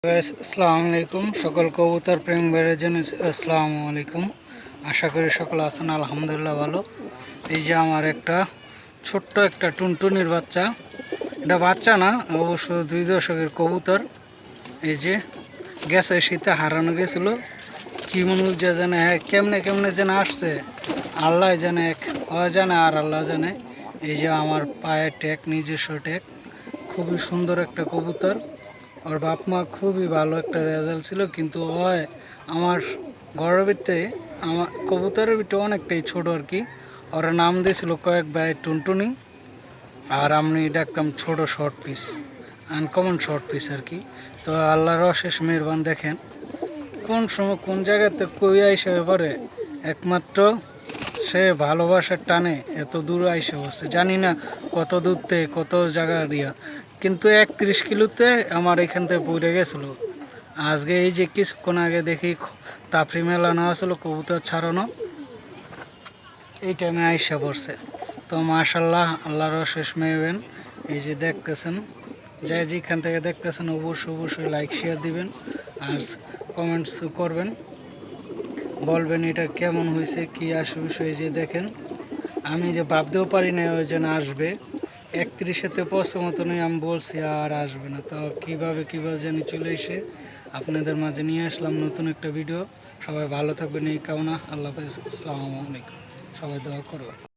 আসসালামু আলাইকুম সকল কবুতর প্রেম বেড়ে জন্য আসসালামু আলাইকুম। আশা করি সকল আছেন আলহামদুলিল্লাহ ভালো। এই যে আমার একটা ছোট্ট একটা টুনটুনির বাচ্চা, এটা বাচ্চা না অবশ্য 2 দশকের কবুতর। এই যে গেছে শীতে হারানো গেছিল, কি মনে হচ্ছে জানে কেমনে কেমনে যেন আসছে আল্লাহ জানে, জানে আর আল্লাহ জানে। এই যে আমার পায়ের ট্যাগ, নিজস্ব ট্যাগ, খুবই সুন্দর একটা কবুতর। ওর বাপ মা খুবই ভালো একটা রেজাল্ট ছিল, কিন্তু হয় আমার ঘরের ভিতরে আমার কবুতরের ভিতরে অনেকটাই ছোট আর কি। ওরা নাম দিয়েছিল কয়েক ভাই টুনটুনি, আর আমি ডাকতাম ছোট short piece, uncommon short piece আর কি। তো আল্লাহর অশেষ মেহেরবান, দেখেন কোন সময় কোন জায়গাতে কই আইসা পারে, একমাত্র সে ভালোবাসার টানে এত দূর আইসে বসে, জানি না কত দূর থেকে কত জায়গা দিয়া, কিন্তু 31 কিলোতে আমার এখান থেকে পড়ে গেছিলো। আজকে এই যে কিছুক্ষণ আগে দেখি তাফরি মেলা নেওয়া ছিল কবুতর ছাড়ানো, এই টাইমে আইসা পড়ছে। তো মাশাল্লাহ, আল্লাহর অশেষ মেহেরবান। এই যে দেখতেছেন, যাই যেখান থেকে দেখতেছেন অবশ্যই লাইক শেয়ার দিবেন আর কমেন্টস করবেন, বলবেন এটা কেমন হয়েছে, কি আসে বিষয়ে। যে দেখেন আমি যে ভাবতেও পারি না ওই জন্য আসবে, 31-এতে পৌঁছে মতনই আমি বলছি আর আসবে না। তো কীভাবে জানি চলে এসে আপনাদের মাঝে নিয়ে আসলাম নতুন একটা ভিডিও। সবাই ভালো থাকবেন এই কামনা। আল্লাহ হাফেজ, আসসালামু আলাইকুম। সবাই দোয়া করবেন।